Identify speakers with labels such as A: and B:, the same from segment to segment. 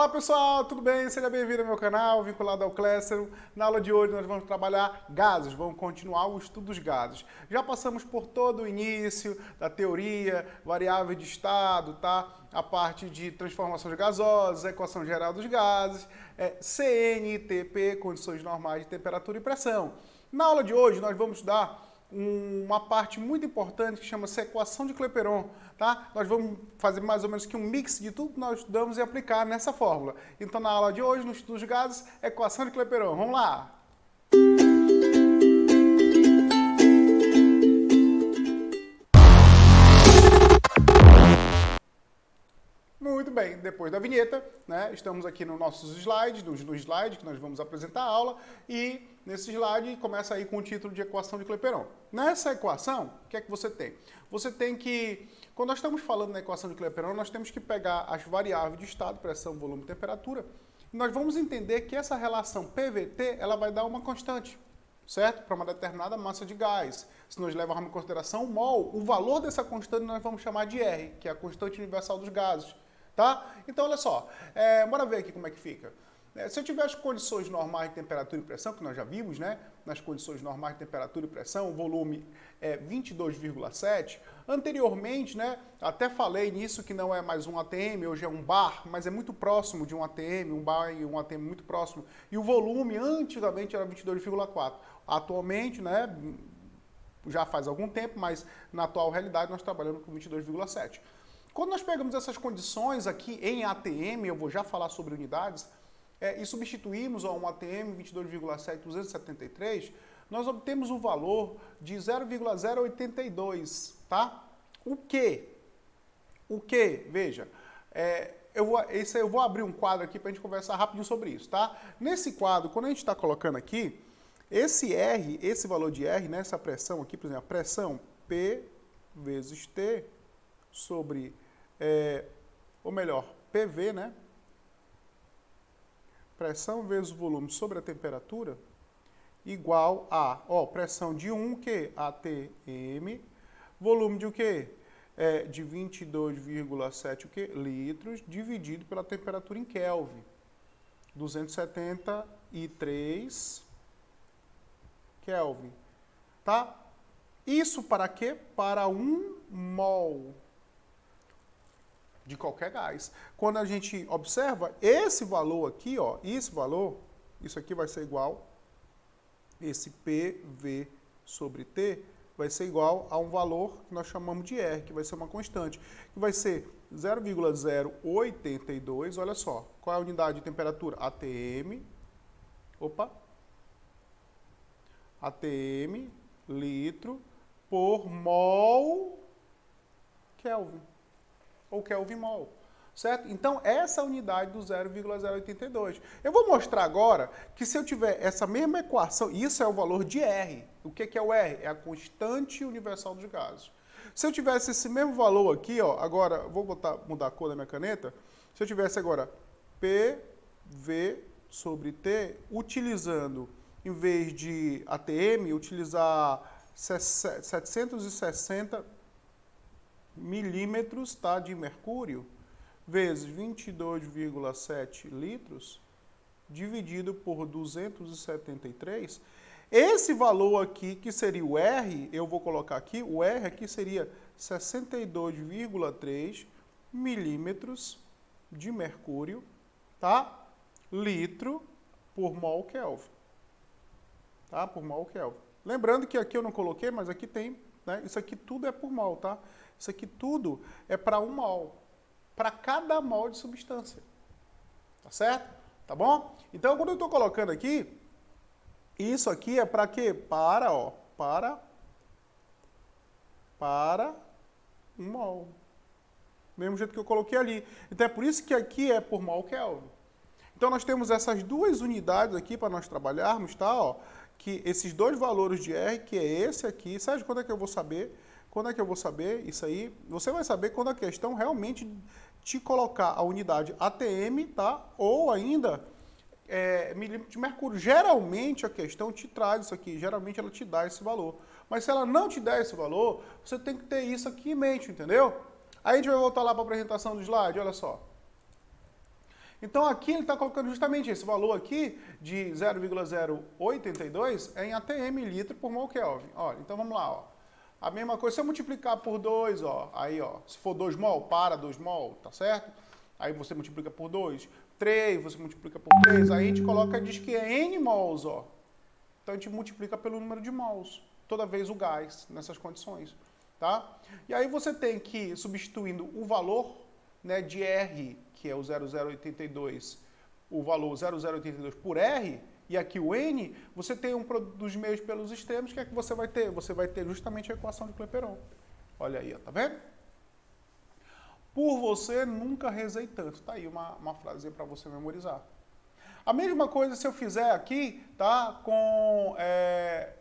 A: Olá pessoal, tudo bem? Seja bem-vindo ao meu canal, vinculado ao Classroom. Na aula de hoje nós vamos trabalhar gases, vamos continuar o estudo dos gases. Já passamos por todo o início da teoria, variável de estado, tá? A parte de transformações gasosas, equação geral dos gases, CNTP, condições normais de temperatura e pressão. Na aula de hoje nós vamos estudar uma parte muito importante que chama-se equação de Clapeyron, tá? Nós vamos fazer mais ou menos que um mix de tudo que nós estudamos e aplicar nessa fórmula. Então, na aula de hoje, no estudo dos gases, equação de Clapeyron. Vamos lá! Muito bem, depois da vinheta, né, estamos aqui nos nossos slides, no slide que nós vamos apresentar a aula, e nesse slide começa aí com o título de equação de Clapeyron. Nessa equação, o que é que você tem? Você tem que, quando nós estamos falando na equação de Clapeyron, nós temos que pegar as variáveis de estado, pressão, volume e temperatura, e nós vamos entender que essa relação PVT, ela vai dar uma constante, certo? Para uma determinada massa de gás. Se nós levarmos em consideração o mol, o valor dessa constante nós vamos chamar de R, que é a constante universal dos gases. Tá? Então, olha só, bora ver aqui como é que fica. Se eu tiver as condições normais de temperatura e pressão, que nós já vimos, né? Nas condições normais de temperatura e pressão, o volume é 22,7. Anteriormente, né? Até falei nisso que não é mais um ATM, hoje é um bar, mas é muito próximo de um ATM, um bar e um ATM muito próximo. E o volume antigamente era 22,4. Atualmente, né? Já faz algum tempo, mas na atual realidade nós trabalhamos com 22,7. Quando nós pegamos essas condições aqui em ATM, eu vou já falar sobre unidades, e substituímos um ATM 22,7273, nós obtemos um valor de 0,082, tá? O que? Veja, eu vou abrir um quadro aqui para a gente conversar rapidinho sobre isso, tá? Nesse quadro, quando a gente está colocando aqui, esse R, esse valor de R, né, essa pressão aqui, por exemplo, a pressão P vezes T sobre, ou melhor, PV, né? Pressão vezes volume sobre a temperatura, igual a, pressão de 1, que ATM, volume de o quê? De 22,7 litros, dividido pela temperatura em Kelvin, 273 Kelvin, tá? Isso para quê? Para 1 mol de qualquer gás. Quando a gente observa, esse valor aqui, ó, esse valor, isso aqui vai ser igual, esse PV sobre T, vai ser igual a um valor que nós chamamos de R, que vai ser uma constante, que vai ser 0,082, olha só, qual é a unidade de temperatura? ATM, ATM, litro, por mol Kelvin, ou Kelvin mol, certo? Então, essa é a unidade do 0,082. Eu vou mostrar agora que se eu tiver essa mesma equação, isso é o valor de R. O que é o R? É a constante universal dos gases. Se eu tivesse esse mesmo valor aqui, ó, agora, vou mudar a cor da minha caneta, se eu tivesse agora PV sobre T, utilizando, em vez de ATM, utilizar 760 milímetros, tá, de mercúrio, vezes 22,7 litros, dividido por 273, esse valor aqui, que seria o R, eu vou colocar aqui, o R aqui seria 62,3 milímetros de mercúrio, tá, litro por mol Kelvin, tá, por mol Kelvin. Lembrando que aqui eu não coloquei, mas aqui tem, né, isso aqui tudo é por mol, tá? Isso aqui tudo é para 1 mol, para cada mol de substância, tá certo? Tá bom? Então, quando eu estou colocando aqui, isso aqui é para quê? Para 1 mol. Mesmo jeito que eu coloquei ali. Então, é por isso que aqui é por mol Kelvin. Então, nós temos essas duas unidades aqui para nós trabalharmos, tá? Ó, que esses dois valores de R, que é esse aqui, sabe quando é que eu vou saber? Quando é que eu vou saber isso aí? Você vai saber quando a questão realmente te colocar a unidade ATM, tá? Ou ainda milímetro de mercúrio. Geralmente a questão te traz isso aqui, geralmente ela te dá esse valor. Mas se ela não te der esse valor, você tem que ter isso aqui em mente, entendeu? Aí a gente vai voltar lá para a apresentação do slide, olha só. Então aqui ele está colocando justamente esse valor aqui de 0,082 em ATM, litro por mol Kelvin. Olha, então vamos lá, ó. A mesma coisa, se eu multiplicar por 2, ó, aí, ó, se for 2 mol, para 2 mol, tá certo? Aí você multiplica por 2. 3, você multiplica por 3, aí a gente coloca, diz que é N mols, ó. Então a gente multiplica pelo número de mols, toda vez o gás, nessas condições, tá? E aí você tem que, substituindo o valor, né, de R, que é o 0,082, o valor 0,082 por R, e aqui o N, você tem um produto dos meios pelos extremos, o que é que você vai ter? Você vai ter justamente a equação de Clapeyron. Olha aí, ó, tá vendo? Por você nunca rezei tanto. Tá aí uma frase para você memorizar. A mesma coisa se eu fizer aqui, tá? Com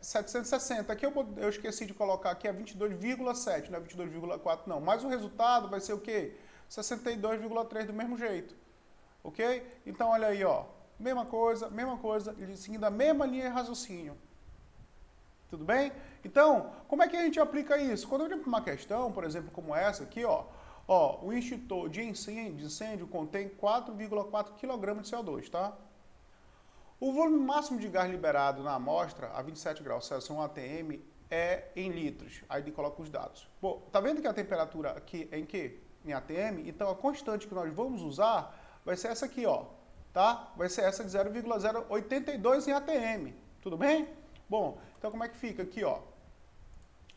A: 760. Aqui eu esqueci de colocar aqui a 22,7, não é 22,4 não. Mas o resultado vai ser o quê? 62,3 do mesmo jeito. Ok? Então olha aí, ó. Mesma coisa, seguindo a mesma linha de raciocínio. Tudo bem? Então, como é que a gente aplica isso? Quando eu olho para uma questão, por exemplo, como essa aqui, ó, o extintor de incêndio contém 4,4 kg de CO2, tá? O volume máximo de gás liberado na amostra, a 27 graus Celsius, 1 atm, é em litros. Aí ele coloca os dados. Bom, tá vendo que a temperatura aqui é em quê? Em atm? Então a constante que nós vamos usar vai ser essa aqui, ó, tá? Vai ser essa de 0,082 em atm. Tudo bem? Bom, então como é que fica aqui, ó?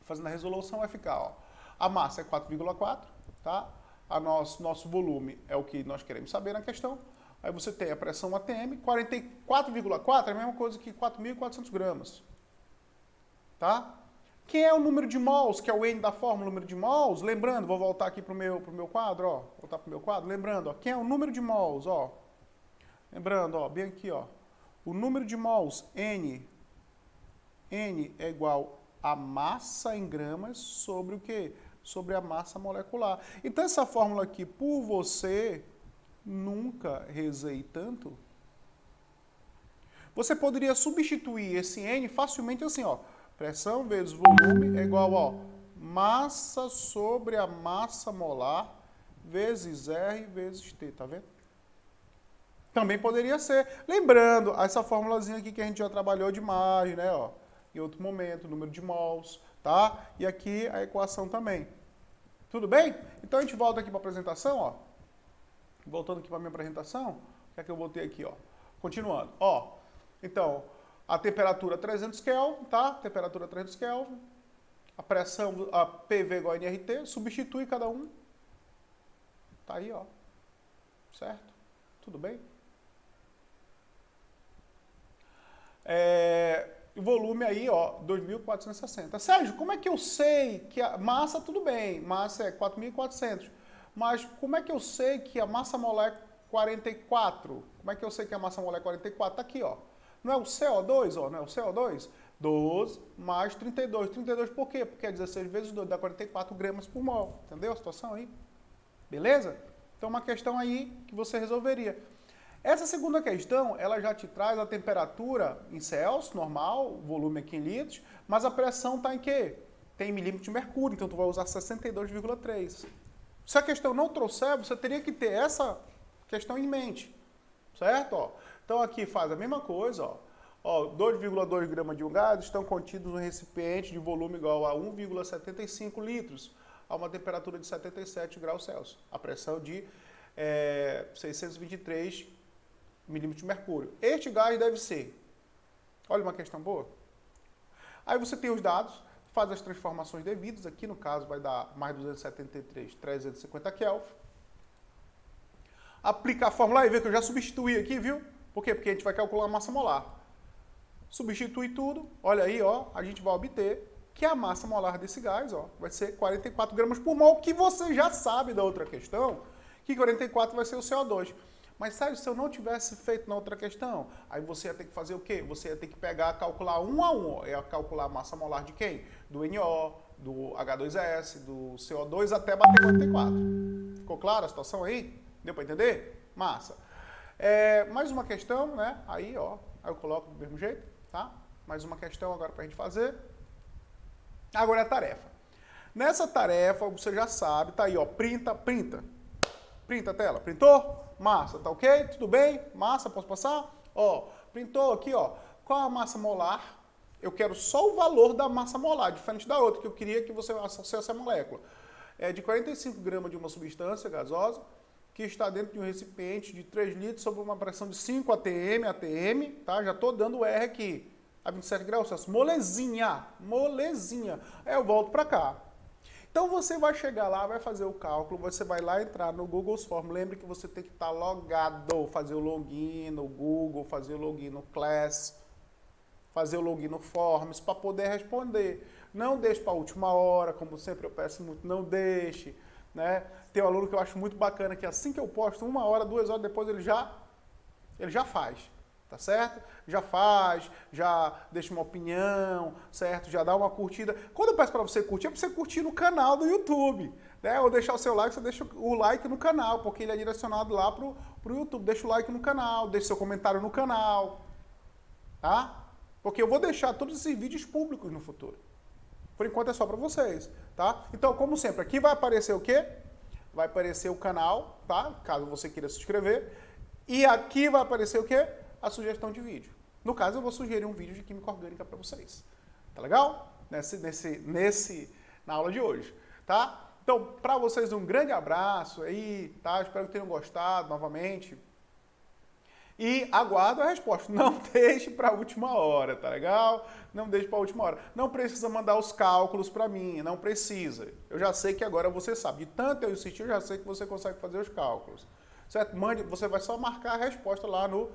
A: Fazendo a resolução vai ficar, ó. A massa é 4,4, tá? Nosso volume é o que nós queremos saber na questão. Aí você tem a pressão ATM, 44,4 é a mesma coisa que 4.400 gramas. Tá? Quem é o número de mols, que é o N da fórmula, o número de mols? Lembrando, vou voltar aqui pro meu quadro, ó. Voltar pro meu quadro, lembrando, ó. Quem é o número de mols, ó? Lembrando, ó, bem aqui, ó. O número de mols, N é igual a massa em gramas sobre o quê? Sobre a massa molecular. Então essa fórmula aqui, por você nunca rezei tanto, você poderia substituir esse N facilmente assim, ó. Pressão vezes volume é igual, ó, massa sobre a massa molar vezes R vezes T, tá vendo? Também poderia ser. Lembrando, essa formulazinha aqui que a gente já trabalhou demais, né, ó. Em outro momento, número de mols, tá? E aqui a equação também. Tudo bem? Então a gente volta aqui para a apresentação, ó. Voltando aqui para a minha apresentação, o que é que eu botei aqui, ó? Continuando, ó. Então, a temperatura 300 Kelvin, tá? Temperatura 300 Kelvin. A pressão, a PV igual a nRT, substitui cada um. Tá aí, ó. Certo? Tudo bem? O volume aí, ó, 2.460. Sérgio, como é que eu sei que a massa, tudo bem, massa é 4.400, mas como é que eu sei que a massa molar é 44? Como é que eu sei que a massa molar é 44? Tá aqui, ó. Não é o CO2, ó, não é o CO2? 12 mais 32. 32 por quê? Porque é 16 vezes 2, dá 44 gramas por mol. Entendeu a situação aí? Beleza? Então, uma questão aí que você resolveria. Essa segunda questão, ela já te traz a temperatura em Celsius, normal, o volume aqui em litros, mas a pressão está em quê? Tem em milímetros de mercúrio, então tu vai usar 62,3. Se a questão não trouxer, você teria que ter essa questão em mente, certo? Ó, então aqui faz a mesma coisa, ó. 2,2 gramas de um gás estão contidos no recipiente de volume igual a 1,75 litros, a uma temperatura de 77 graus Celsius. A pressão de 623 milímetros de mercúrio. Este gás deve ser, olha uma questão boa, aí você tem os dados, faz as transformações devidas, aqui no caso vai dar mais 273, 350 Kelvin, aplica a fórmula e vê que eu já substituí aqui, viu? Por quê? Porque a gente vai calcular a massa molar. Substitui tudo, olha aí, ó, a gente vai obter que a massa molar desse gás, ó, vai ser 44 gramas por mol, que você já sabe da outra questão, que 44 vai ser o CO2. Mas, Sérgio, se eu não tivesse feito na outra questão, aí você ia ter que fazer o quê? Você ia ter que pegar, calcular um a um. Ia calcular a massa molar de quem? Do NO, do H2S, do CO2 até bater 44. Ficou clara a situação aí? Deu para entender? Massa. Mais uma questão, né? Aí, ó, aí eu coloco do mesmo jeito, tá? Mais uma questão agora para a gente fazer. Agora é a tarefa. Nessa tarefa, você já sabe, tá aí, ó, printa a tela. Printou? Massa, tá ok? Tudo bem? Massa, posso passar? Ó, printou aqui, ó. Qual a massa molar? Eu quero só o valor da massa molar, diferente da outra, que eu queria que você associasse a molécula. É de 45 gramas de uma substância gasosa, que está dentro de um recipiente de 3 litros sob uma pressão de 5 atm, tá? Já estou dando o R aqui, a 27 graus Celsius. Molezinha, molezinha. Aí eu volto para cá. Então você vai chegar lá, vai fazer o cálculo, você vai lá entrar no Google Forms. Lembre que você tem que estar logado, fazer o login no Google, fazer o login no Class, fazer o login no Forms para poder responder. Não deixe para a última hora, como sempre eu peço muito, não deixe. Né? Tem um aluno que eu acho muito bacana, que assim que eu posto, 1 hora, 2 horas depois ele já faz. Tá certo? Já faz, já deixa uma opinião, certo? Já dá uma curtida. Quando eu peço para você curtir, é para você curtir no canal do YouTube, né? Ou deixar o seu like, você deixa o like no canal, porque ele é direcionado lá pro YouTube. Deixa o like no canal, deixa seu comentário no canal, tá? Porque eu vou deixar todos esses vídeos públicos no futuro. Por enquanto é só para vocês, tá? Então, como sempre, aqui vai aparecer o quê? Vai aparecer o canal, tá? Caso você queira se inscrever. E aqui vai aparecer o quê? A sugestão de vídeo. No caso, eu vou sugerir um vídeo de química orgânica para vocês. Tá legal? Na aula de hoje, tá? Então, para vocês, um grande abraço aí, tá? Espero que tenham gostado novamente. E aguardo a resposta. Não deixe para a última hora, tá legal? Não deixe para a última hora. Não precisa mandar os cálculos para mim, não precisa. Eu já sei que agora você sabe. De tanto eu insistir, eu já sei que você consegue fazer os cálculos. Certo? Mande, você vai só marcar a resposta lá no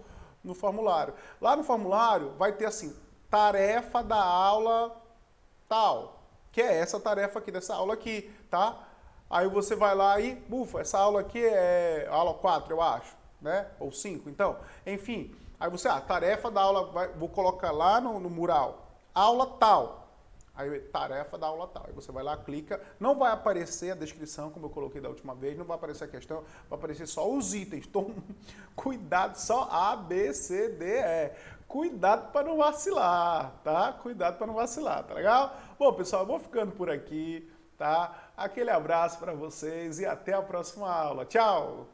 A: formulário. Lá no formulário vai ter assim, tarefa da aula tal, que é essa tarefa aqui, dessa aula aqui, tá? Aí você vai lá e, bufa, essa aula aqui é a aula 4, eu acho, né? Ou 5, então, enfim. Aí você, tarefa da aula, vou colocar lá no mural, aula tal. Aí, tarefa da aula tal. Aí você vai lá, clica, não vai aparecer a descrição, como eu coloquei da última vez, não vai aparecer a questão, vai aparecer só os itens. Então, cuidado, só A, B, C, D, E. Cuidado para não vacilar, tá? Cuidado para não vacilar, tá legal? Bom, pessoal, eu vou ficando por aqui, tá? Aquele abraço para vocês e até a próxima aula. Tchau!